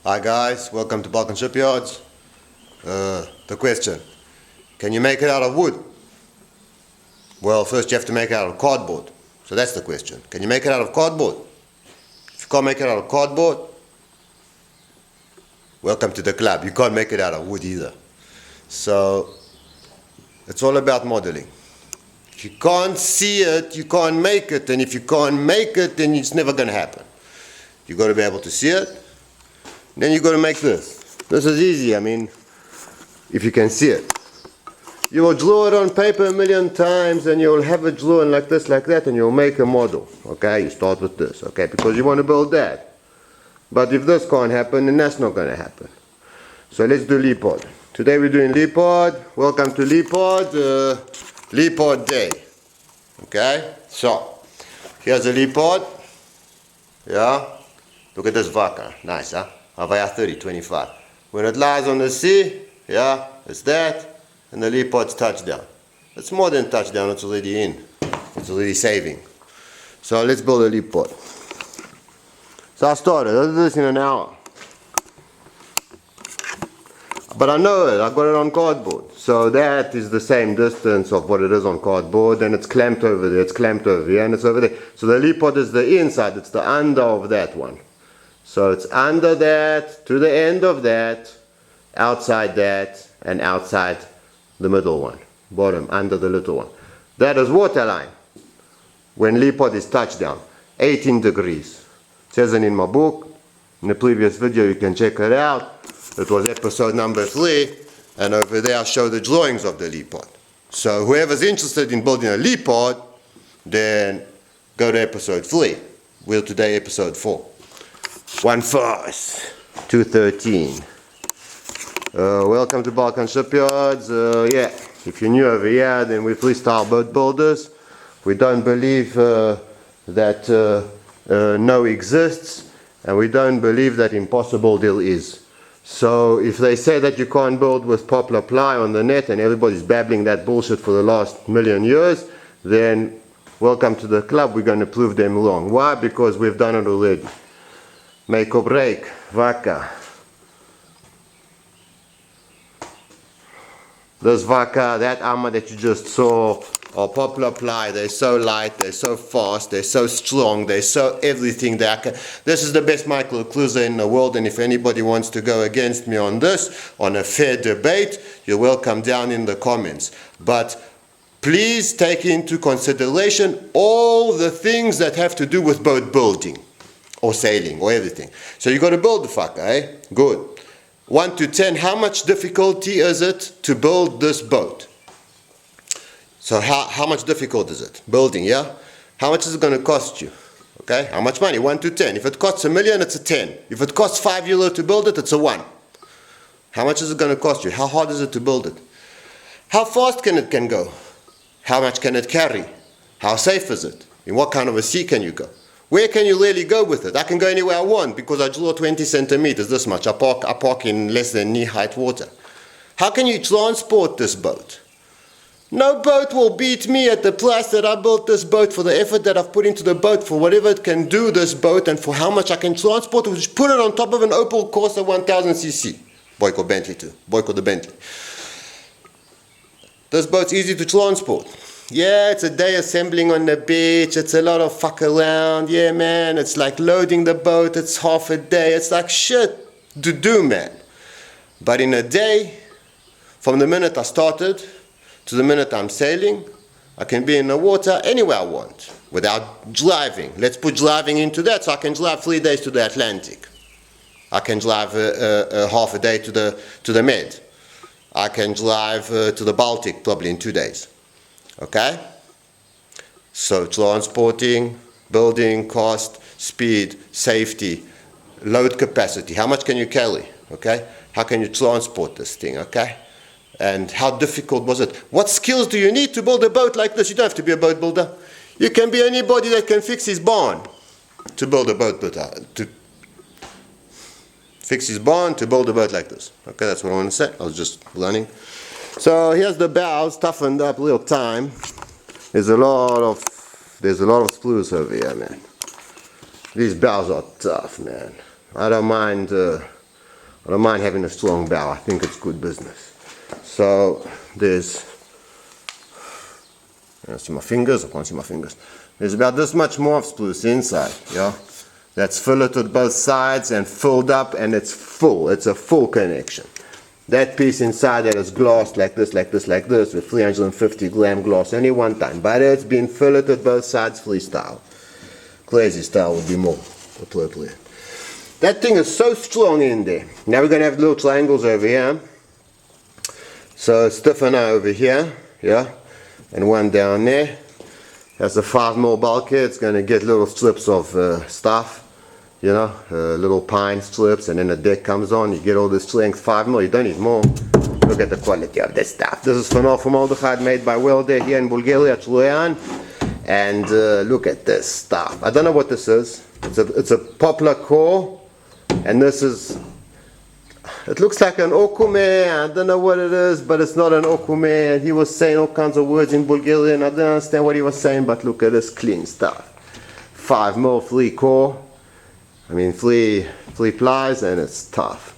Hi guys, welcome to Balkan Shipyards. The question, can you make it out of wood? Well, first you have to make it out of cardboard. So that's the question. Can you make it out of cardboard? If you can't make it out of cardboard, welcome to the club. You can't make it out of wood either. So it's all about modeling. If you can't see it, you can't make it. And if you can't make it, then it's never going to happen. You've got to be able to see it. Then you've got to make this. This is easy, I mean, if you can see it. You will draw it on paper a million times and you'll have it drawn like this, like that, and you'll make a model. Okay, you start with this, okay, because you want to build that. But if this can't happen, then that's not going to happen. So let's do Leapboard. Today we're doing Leapboard. Welcome to Leapboard, Leapboard Day. Okay, so here's a Leapboard. Yeah, look at this Vaka, nice, huh? HAVAYA 30-25. When it lies on the sea, yeah, it's that, and the Leapboard's touchdown. It's more than touchdown, it's already in. It's already saving. So let's build a Leapboard. So I started, I'll do this in an hour. But I know it, I got it on cardboard. So that is the same distance of what it is on cardboard, and it's clamped over there, it's clamped over here, and it's over there. So the Leapboard is the inside, it's the under of that one. So it's under that, to the end of that, outside that, and outside the middle one. Bottom, under the little one. That is waterline. When Leapboard is touchdown, 18 degrees. It says it in my book. In the previous video you can check it out. It was episode number 3, and over there I show the drawings of the Leapboard. So whoever's interested in building a Leapboard, then go to episode 3. We're today episode 4. 1 Force 213. Welcome to Balkan Shipyards. Yeah, if you're new over here, then we're freestyle boat builders. We don't believe that no exists, and we don't believe that impossible deal is. So if they say that you can't build with poplar ply on the net and everybody's babbling that bullshit for the last million years, then welcome to the club. We're going to prove them wrong. Why? Because we've done it already. Make or break, Vaka. This Vaka, that armor that you just saw, are poplar ply. They're so light, they're so fast, they're so strong, they're so everything. This is the best micro cruiser in the world, and if anybody wants to go against me on this, on a fair debate, you're welcome down in the comments. But please take into consideration all the things that have to do with boat building. Or sailing, or everything. So you got to build the fucker, eh? Good. 1 to 10, how much difficulty is it to build this boat? So how much difficult is it? Building, yeah? How much is it going to cost you? Okay, how much money? 1 to 10. If it costs $1 million, it's a 10. If it costs €5 to build it, it's a 1. How much is it going to cost you? How hard is it to build it? How fast can it go? How much can it carry? How safe is it? In what kind of a sea can you go? Where can you really go with it? I can go anywhere I want because I draw 20 centimeters, this much. I park in less than knee-height water. How can you transport this boat? No boat will beat me at the price that I built this boat, for the effort that I've put into the boat, for whatever it can do, this boat, and for how much I can transport it. Just put it on top of an Opel Corsa 1000cc. Boyko Bentley too. Boyko the Bentley. This boat's easy to transport. Yeah, it's a day assembling on the beach, it's a lot of fuck around, yeah man, it's like loading the boat, it's half a day, it's like shit to do, man. But in a day, from the minute I started to the minute I'm sailing, I can be in the water anywhere I want, without driving. Let's put driving into that, so I can drive 3 days to the Atlantic. I can drive half a day to the Med. I can drive to the Baltic probably in 2 days. Okay, so transporting, building, cost, speed, safety, load capacity. How much can you carry? Okay, how can you transport this thing? Okay, and how difficult was it? What skills do you need to build a boat like this? You don't have to be a boat builder. You can be anybody that can fix his barn to build a boat, to fix his barn to build a boat like this. Okay, that's what I want to say. I was just learning. So here's the bows, toughened up real time. There's a lot of sprues over here, man. These bows are tough, man. I don't mind I don't mind having a strong bow. I think it's good business. So there's, I see my fingers, I can't see my fingers. There's about this much more of spruce inside, yeah? That's filleted both sides and filled up, and it's full. It's a full connection. That piece inside that is glassed like this, like this, like this, with 350 gram glass only one time. But it's been filleted both sides freestyle. Crazy style would be more appropriate. That thing is so strong in there. Now we're going to have little triangles over here. So stiffen over here, yeah, and one down there. That's a 5mm bulkhead. It's going to get little strips of stuff, you know, little pine strips, and then the deck comes on. You get all this strength, 5mm. You don't need more. Look at the quality of this stuff. This is formaldehyde made by Welder here in Bulgaria, Troyan. And look at this stuff. I don't know what this is. It's a poplar core, and this is. It looks like an okume. I don't know what it is, but it's not an okume. And he was saying all kinds of words in Bulgarian. I don't understand what he was saying, but look at this clean stuff. 5mm, 3 core. I mean, 3 plies, and it's tough.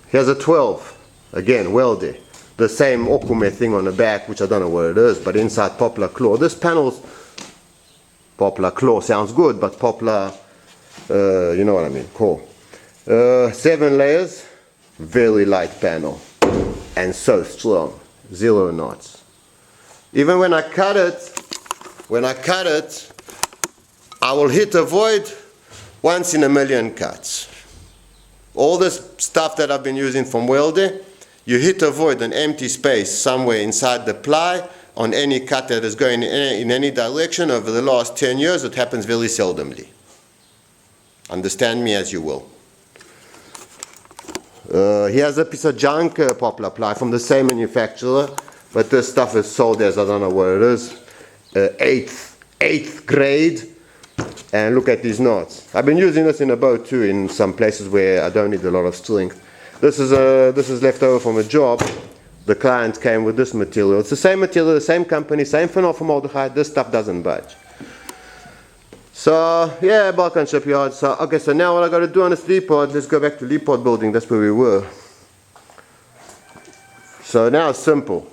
Here's a 12. Again, welded. The same okume thing on the back, which I don't know what it is, but inside poplar claw. This panel's poplar claw sounds good, but poplar, you know what I mean, core. 7 layers. Very light panel, and so strong, 0 knots. Even when I cut it, I will hit a void once in a million cuts. All this stuff that I've been using from Welder, you hit a void, an empty space somewhere inside the ply on any cut that is going in any direction. Over the last 10 years, it happens very seldomly. Understand me as you will. Here's a piece of junk poplar ply from the same manufacturer, but this stuff is sold as, I don't know what it is, 8th grade. And look at these knots. I've been using this in a boat too, in some places where I don't need a lot of strength. This is left over from a job. The client came with this material. It's the same material, the same company, same formaldehyde. This stuff doesn't budge. So, yeah, Balkan Shipyards. So, okay, so now what I got to do on this Leapboard, let's go back to Leapboard building. That's where we were. So now it's simple.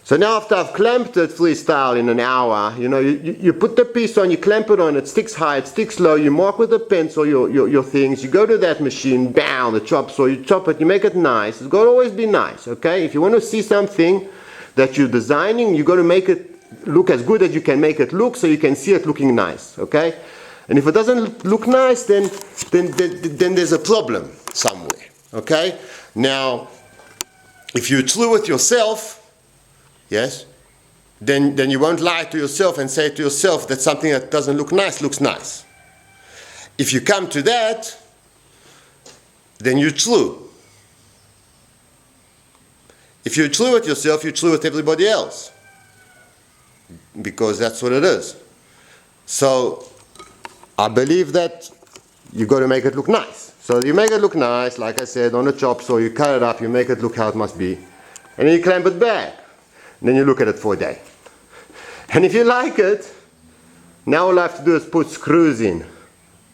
So now after I've clamped it freestyle in an hour, you know, you put the piece on, you clamp it on, it sticks high, it sticks low, you mark with a pencil your things, you go to that machine, bam, the chop saw, you chop it, you make it nice. It's got to always be nice, okay? If you want to see something that you're designing, you got to make it look as good as you can make it look, so you can see it looking nice, okay? And if it doesn't look nice, then there's a problem somewhere, okay? Now, if you're true with yourself, yes, then you won't lie to yourself and say to yourself that something that doesn't look nice looks nice. If you come to that, then you're true. If you're true with yourself, you're true with everybody else, because that's what it is. So I believe that you got to make it look nice. So you make it look nice, like I said, on the chop saw, you cut it up, you make it look how it must be, and then you clamp it back. And then you look at it for a day. And if you like it, now all I have to do is put screws in.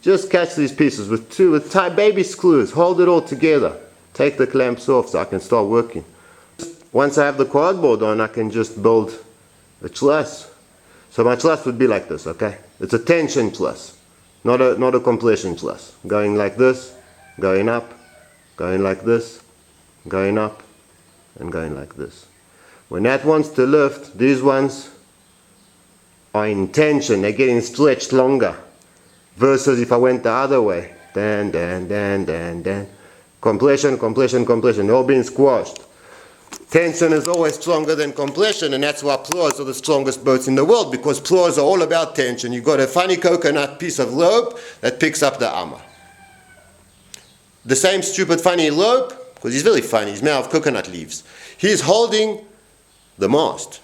Just catch these pieces with tight baby screws, hold it all together. Take the clamps off so I can start working. Once I have the cardboard on, I can just build a truss. So my truss would be like this, okay? It's a tension truss, not a compression truss. Going like this, going up, going like this, going up, and going like this. When that wants to lift, these ones are in tension, they're getting stretched longer. Versus if I went the other way, dan. Compression, compression, compression, they're all being squashed. Tension is always stronger than compression, and that's why plows are the strongest boats in the world, because plows are all about tension. You've got a funny coconut piece of rope that picks up the armor. The same stupid funny rope, because he's very funny, he's made of coconut leaves. He's holding the mast.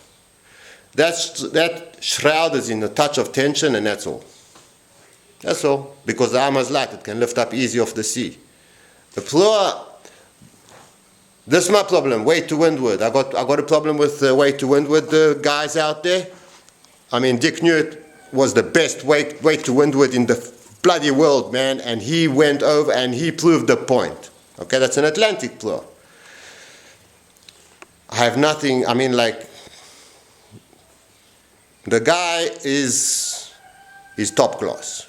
That shroud is in a touch of tension, and that's all. That's all. Because the armor is light, it can lift up easy off the sea. The plow, this is my problem, way to windward. I got a problem with way to windward guys out there. I mean, Dick Newt was the best way to windward in the bloody world, man, and he went over and he proved the point. Okay, that's an Atlantic plow. I have nothing, I mean, like, the guy is top class.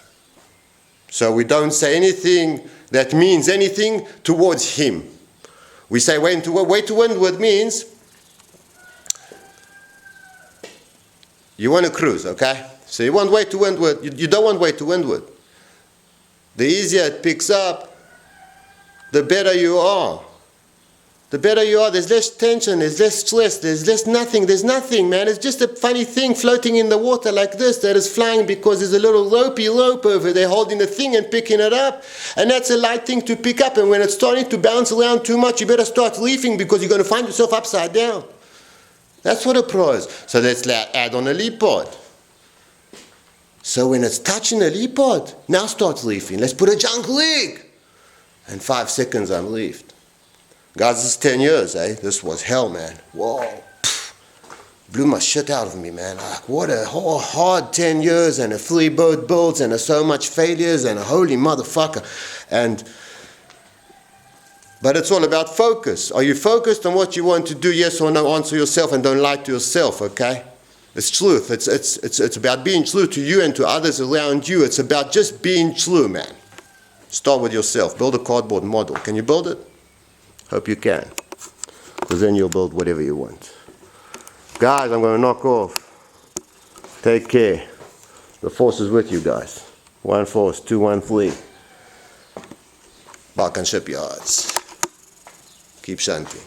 So we don't say anything that means anything towards him. We say way to windward means you want to cruise, okay? So you want way to windward, you don't want way to windward. The easier it picks up, the better you are. The better you are, there's less tension, there's less stress, there's nothing, man. It's just a funny thing floating in the water like this that is flying because there's a little rope over there holding the thing and picking it up. And that's a light thing to pick up, and when it's starting to bounce around too much, you better start reefing because you're going to find yourself upside down. That's what a pro is. So let's add on a Leapboard. So when it's touching a Leapboard, now start reefing. Let's put a junk rig. And 5 seconds I'm reefed. Guys, this is 10 years, eh? This was hell, man. Whoa. Pff, blew my shit out of me, man. Like, what a hard 10 years and a 3 boat builds and so much failures and a holy motherfucker. But it's all about focus. Are you focused on what you want to do? Yes or no? Answer yourself and don't lie to yourself, okay? It's truth. It's about being true to you and to others around you. It's about just being true, man. Start with yourself. Build a cardboard model. Can you build it? Hope you can, because then you'll build whatever you want. Guys, I'm going to knock off. Take care. The force is with you guys. 1 force, 213. Balkan Shipyards. Keep shunting.